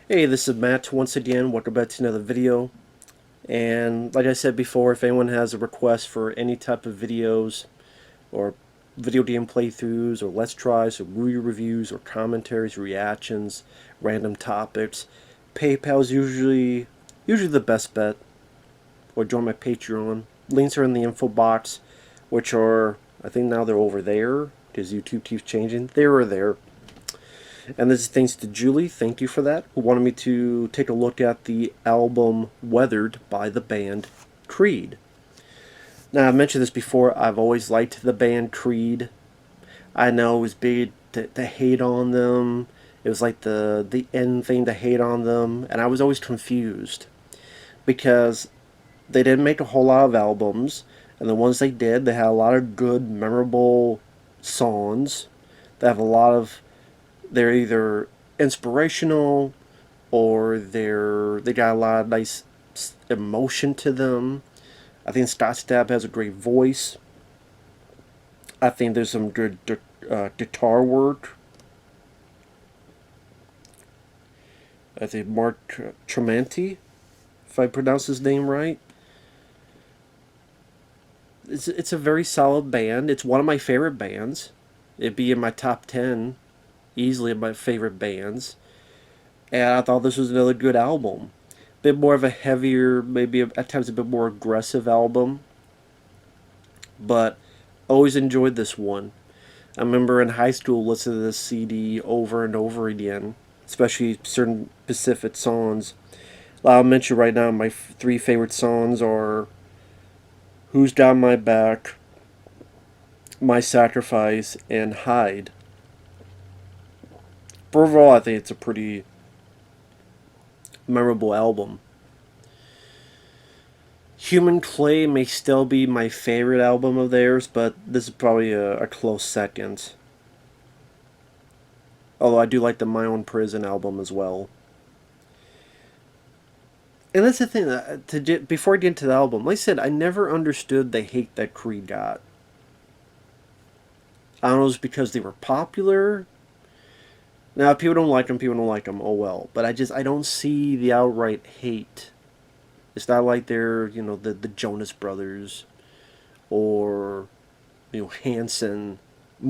Hey, this is Matt once again. Welcome back to another video. And like I said before, if anyone has a request for any type of videos or video game playthroughs or let's tries or movie reviews or commentaries, reactions, random topics, PayPal's usually the best bet. Or join my Patreon. Links are in the info box, which are I think now they're over there because YouTube keeps changing. They were there. And this is thanks to Julie, thank you for that, who wanted me to take a look at the album Weathered by the band Creed. Now, I've mentioned this before, I've always liked the band Creed. I know it was big to hate on them. It was like the end thing to hate on them, and I was always confused because they didn't make a whole lot of albums, and the ones they did, they had a lot of good, memorable songs. They have a lot of they're either inspirational or they got a lot of nice emotion to them. I think Scott Stapp has a great voice. I think there's some good guitar work. I think Mark Tremonti, if I pronounce his name right. It's a very solid band. It's one of my favorite bands. It'd be in my top 10 easily of my favorite bands. And I thought this was another good album. A bit more of a heavier, maybe at times a bit more aggressive album. But always enjoyed this one. I remember in high school listening to this CD over and over again, especially certain specific songs. I'll mention right now my three favorite songs are Who's Got My Back, My Sacrifice, and Hide. But overall, I think it's a pretty memorable album. Human Clay may still be my favorite album of theirs, but this is probably a close second. Although I do like the My Own Prison album as well. And that's the thing, before I get into the album, like I said, I never understood the hate that Creed got. I don't know if it's because they were popular. Now, if people don't like them, people don't like them, oh well. But I don't see the outright hate. It's not like they're, the Jonas Brothers or, Hanson. I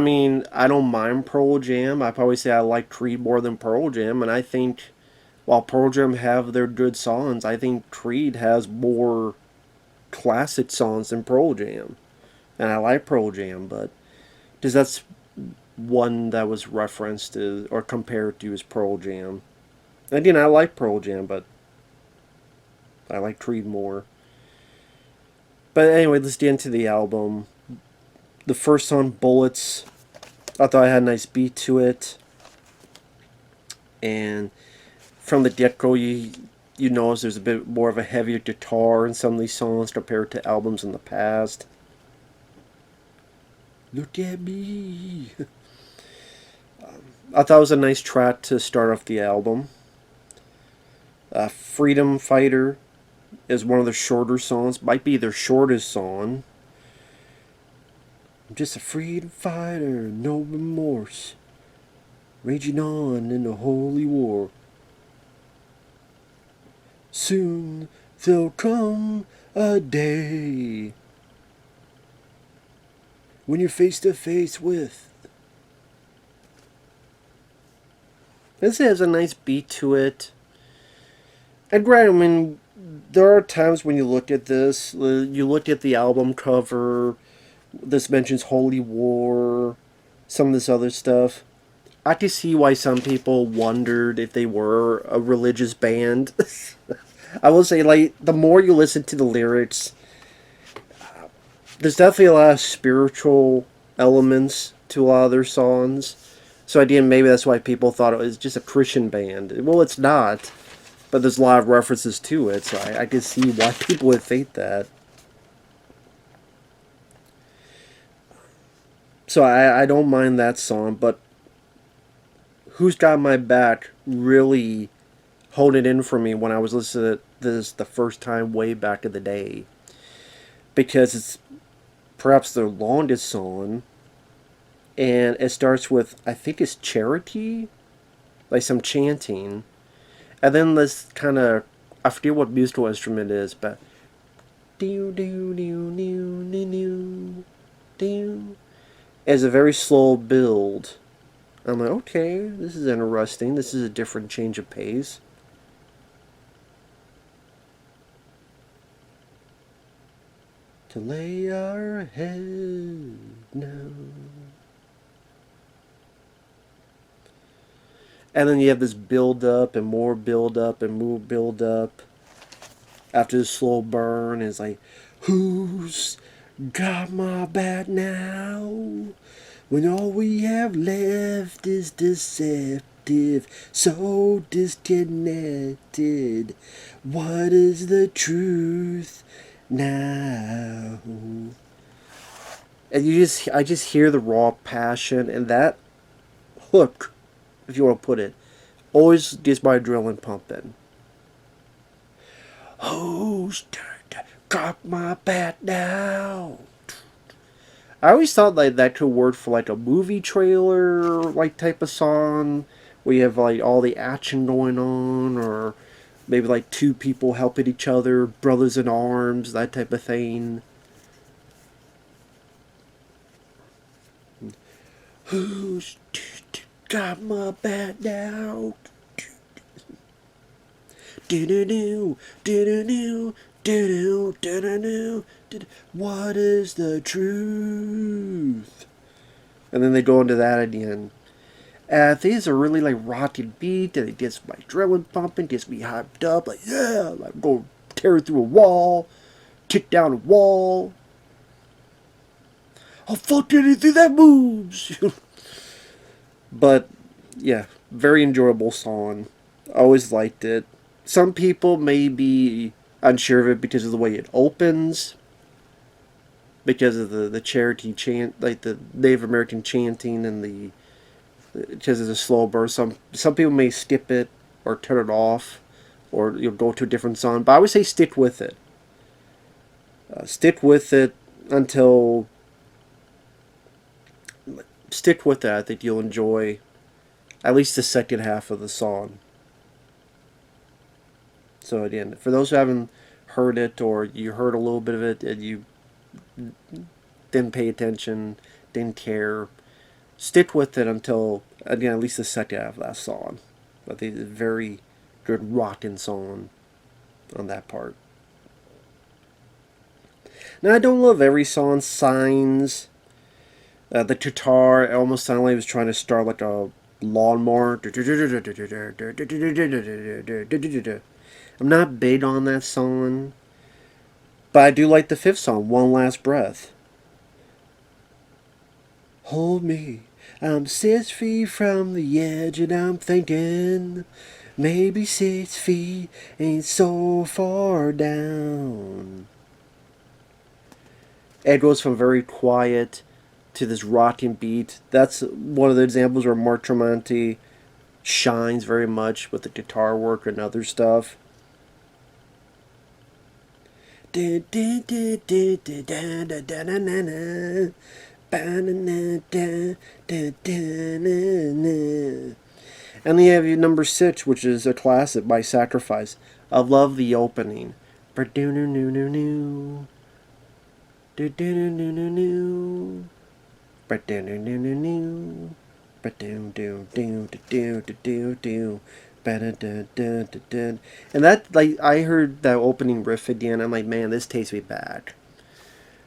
mean, I don't mind Pearl Jam. I probably say I like Creed more than Pearl Jam, and I think while Pearl Jam have their good songs, I think Creed has more classic songs than Pearl Jam. And I like Pearl Jam, but because that's one that was referenced or compared to as Pearl Jam. And again, I like Pearl Jam, but I like Creed more. But anyway, let's get into the album. The first song, Bullets, I thought it had a nice beat to it. And from the get-go, you notice there's a bit more of a heavier guitar in some of these songs compared to albums in the past. Look at me. I thought it was a nice track to start off the album. Freedom Fighter is one of the shorter songs. Might be their shortest song. I'm just a freedom fighter, no remorse. Raging on in the holy war. Soon there'll come a day when you're face to face with. This has a nice beat to it. And granted, I mean, there are times when you look at this, you look at the album cover, this mentions Holy War, some of this other stuff. I can see why some people wondered if they were a religious band. I will say, like, the more you listen to the lyrics, there's definitely a lot of spiritual elements to a lot of their songs. So again, maybe that's why people thought it was just a Christian band. Well, it's not, but there's a lot of references to it, so I can see why people would think that. So I don't mind that song, but Who's Got My Back really hold it in for me when I was listening to this the first time way back in the day. Because perhaps their longest song, and it starts with, I think it's Charity, like some chanting, and then this kind of, I forget what musical instrument it is, but do do do do do do do. It's a very slow build. I'm like, okay, this is interesting. This is a different change of pace. To lay our head now. And then you have this build up and more build up and more build up. After the slow burn, it's like, who's got my back now? When all we have left is deceptive, so disconnected. What is the truth now? And I just hear the raw passion, and that hook, if you want to put it, always gets my adrenaline pumping. Who's got my back now? I always thought like that could work for like a movie trailer like type of song where you have like all the action going on, or maybe like two people helping each other, brothers in arms, that type of thing. Who's got my back now? Do do do do do do do do do do. What is the truth? And then they go into that again. These are really like rocking beat, and it gets my adrenaline pumping, gets me hyped up. Like, yeah, like go tear through a wall, kick down a wall. I'll fuck anything that moves. But yeah, very enjoyable song. Always liked it. Some people may be unsure of it because of the way it opens, because of the charity chant, like the Native American chanting, and the because it's a slow burst. Some people may skip it or turn it off, or you'll go to a different song. But I would say stick with it. Stick with it until stick with it. I think you'll enjoy at least the second half of the song. So again, for those who haven't heard it, or you heard a little bit of it and you didn't pay attention, didn't care, stick with it until, again, at least the second half of that song. I think it's a very good rocking song on that part. Now, I don't love every song. Signs, the guitar, it almost sounded like it was trying to start like a lawnmower. I'm not big on that song, but I do like the fifth song, One Last Breath. Hold me, I'm 6 feet from the edge, and I'm thinking maybe 6 feet ain't so far down. It goes from very quiet to this rocking beat. That's one of the examples where Mark Tremonti shines very much with the guitar work and other stuff. And then you have your number 6, which is a classic by Sacrifice. I love the opening. And that, like, I heard that opening riff again. I'm like, man, this takes me back.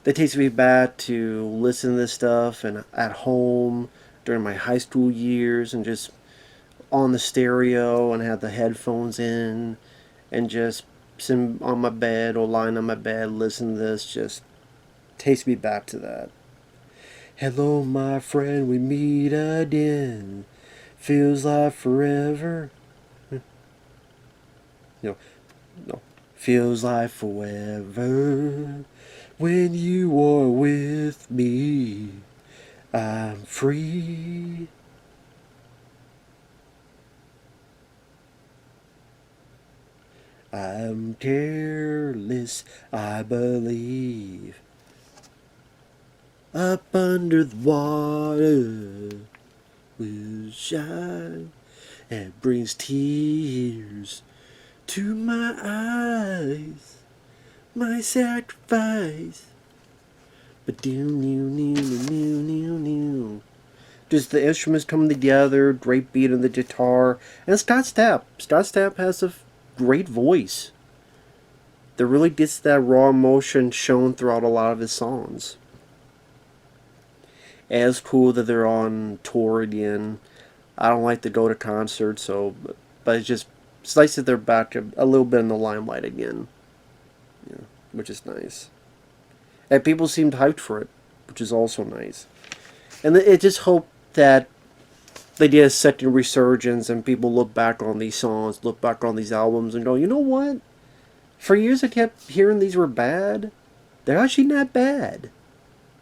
That takes me back to listen to this stuff and at home during my high school years, and just on the stereo and have the headphones in and just sitting on my bed or lying on my bed, listen to this. Just takes me back to that. Hello, my friend, we meet again. Feels like forever. You know, no. Feels like forever when you are with me. I'm free. I'm careless, I believe. up under the water will shine and brings tears to my eyes, my sacrifice. But do new new new new new. Just the instruments coming together, great beat on the guitar, and Scott Stapp. Scott Stapp has a great voice that really gets that raw emotion shown throughout a lot of his songs. And it's cool that they're on tour again. I don't like to go to concerts, but it's nice that they're back a little bit in the limelight again, yeah, which is nice. And people seemed hyped for it, which is also nice. And it just hope that they get a second resurgence and people look back on these songs, look back on these albums, and go, you know what? For years I kept hearing these were bad. They're actually not bad.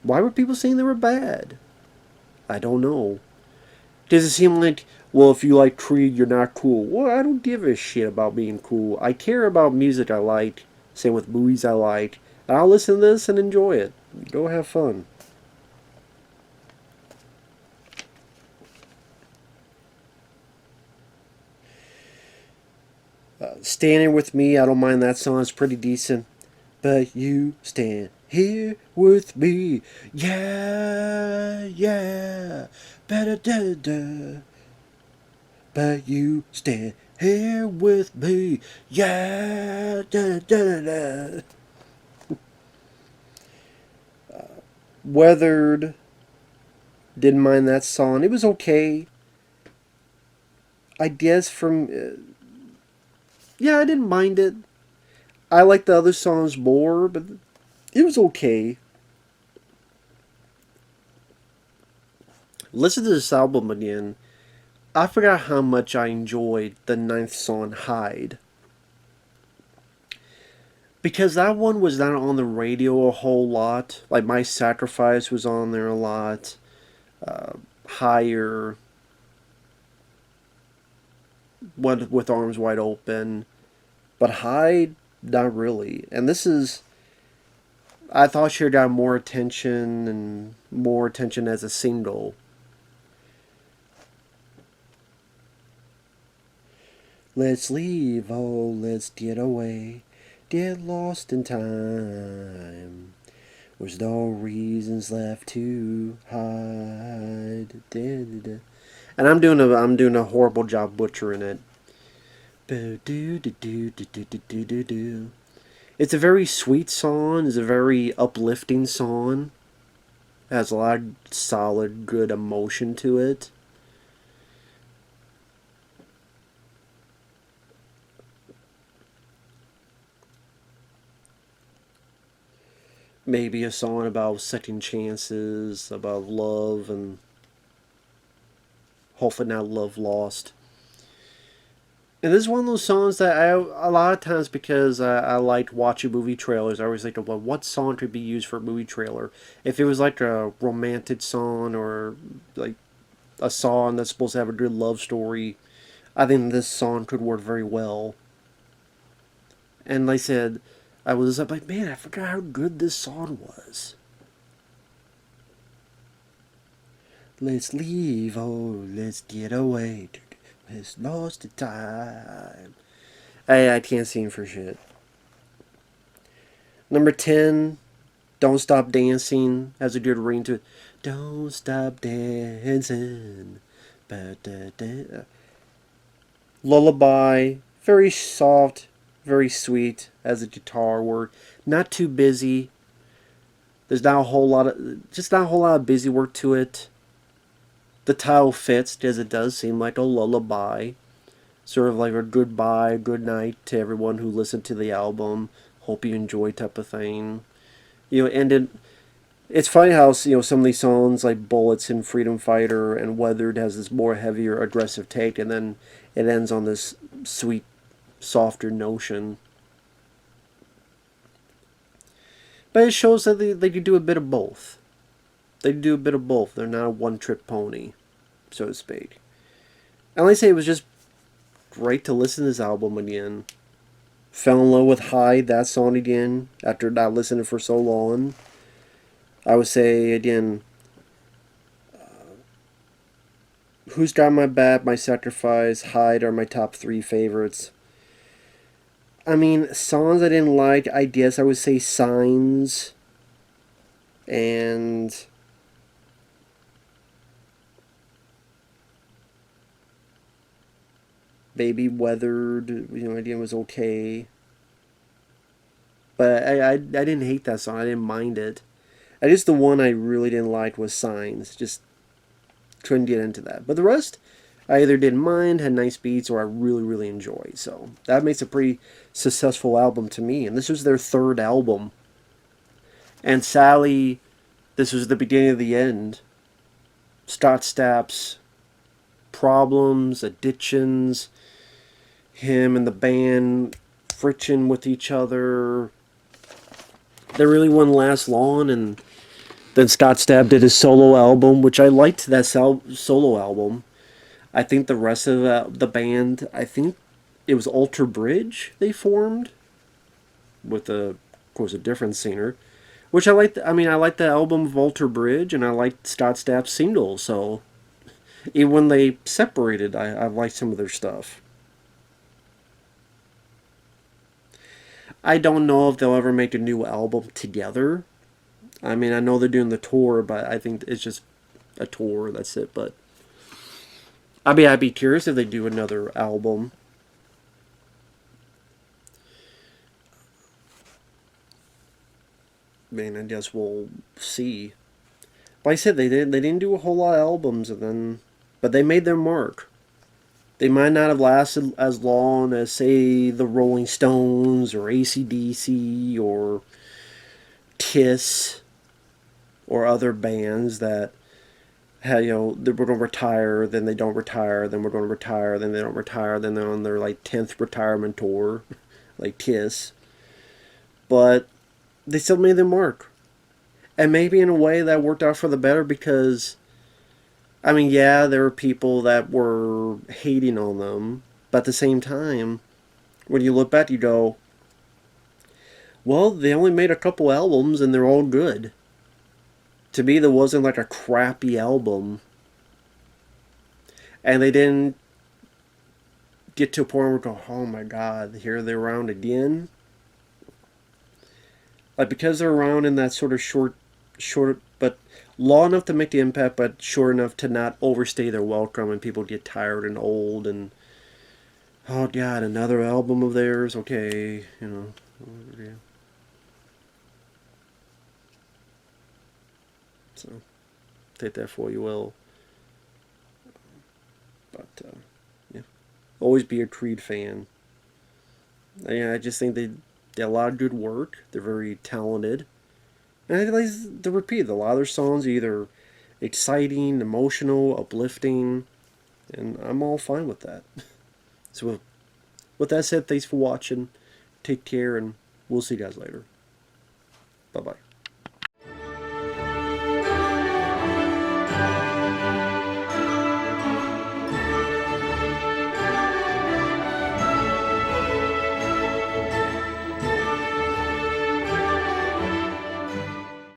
Why were people saying they were bad? I don't know. Does it seem like, well, if you like Creed, you're not cool? Well, I don't give a shit about being cool. I care about music I like. Same with movies I like. And I'll listen to this and enjoy it. Go have fun. Standing with Me, I don't mind that song. It's pretty decent. But you stand here with me. Yeah, yeah. Better da da. But you stand here with me. Yeah, da da da. Weathered. Didn't mind that song. It was okay. I guess from. Yeah, I didn't mind it. I like the other songs more, but it was okay. Listen to this album again. I forgot how much I enjoyed the ninth song, Hide. Because that one was not on the radio a whole lot. Like, My Sacrifice was on there a lot. Higher. One with Arms Wide Open. But Hide, not really. And this is. I thought she got more attention and more attention as a single. Let's leave, oh, let's get away. Get lost in time. There's no reasons left to hide. And I'm doing a horrible job butchering it. It's a very sweet song. It's a very uplifting song. It has a lot of solid, good emotion to it. Maybe a song about second chances, about love, and hopefully not love lost. And this is one of those songs that a lot of times, because I like watching movie trailers, I always think of, well, what song could be used for a movie trailer? If it was like a romantic song or like a song that's supposed to have a good love story, I think this song could work very well. And like I said, I was like, man, I forgot how good this song was. Let's leave, oh, let's get away. Let's lost the time. I can't sing for shit. Number 10, Don't Stop Dancing has a good ring to it. Don't stop dancing. Lullaby, very soft, very sweet as a guitar work. Not too busy. There's not a whole lot of busy work to it. The title fits, as it does seem like a lullaby. Sort of like a goodbye, good night to everyone who listened to the album. Hope you enjoy type of thing. And it's funny how some of these songs like Bullets and Freedom Fighter and Weathered has this more heavier, aggressive take, and then it ends on this sweet, softer notion. But it shows that they can do a bit of both. They do a bit of both. They're not a one-trick pony, so to speak. And like I say, it was just great to listen to this album again. Fell in love with Hide, that song again, after not listening for so long. I would say again, Who's Got My Back, My Sacrifice, Hide are my top three favorites. I mean, songs I didn't like, I guess I would say Signs and Baby Weathered, again was okay. But I didn't hate that song. I didn't mind it. I guess the one I really didn't like was Signs. Just couldn't get into that. But the rest, I either didn't mind, had nice beats, or I really, really enjoyed. So that makes a pretty successful album to me. And this was their third album. And Sally, this was the beginning of the end. Scott Stapp's problems, addictions, him and the band friction with each other. That really wouldn't last long, and then Scott Stapp did his solo album, which I liked that solo album. I think the rest of the band, I think it was Alter Bridge they formed, with of course a different singer, which I liked. I mean, I liked the album of Alter Bridge, and I liked Scott Stapp's single. So even when they separated, I liked some of their stuff. I don't know if they'll ever make a new album together. I mean, I know they're doing the tour, but I think it's just a tour. That's it. But I'd be curious if they do another album. I mean, I guess we'll see. Like I said, they didn't do a whole lot of albums, but they made their mark. They might not have lasted as long as, say, the Rolling Stones or AC/DC or Kiss or other bands that had, they were going to retire, then they don't retire, then we're going to retire, then they don't retire, then they're on their like 10th retirement tour, like Kiss. But they still made their mark. And maybe in a way that worked out for the better because, I mean, yeah, there were people that were hating on them, but at the same time, when you look back, you go, well, they only made a couple albums and they're all good. To me, there wasn't like a crappy album. And they didn't get to a point where we go, oh my god, here they're around again. Like, because they're around in that sort of short, but long enough to make the impact, but short enough to not overstay their welcome and people get tired and old and, oh god, another album of theirs, okay, yeah. So, take that for what you will. But, yeah. Always be a Creed fan. Yeah, I just think they did a lot of good work. They're very talented. And I like to repeat, a lot of their songs are either exciting, emotional, uplifting, and I'm all fine with that. So, with that said, thanks for watching. Take care, and we'll see you guys later. Bye-bye.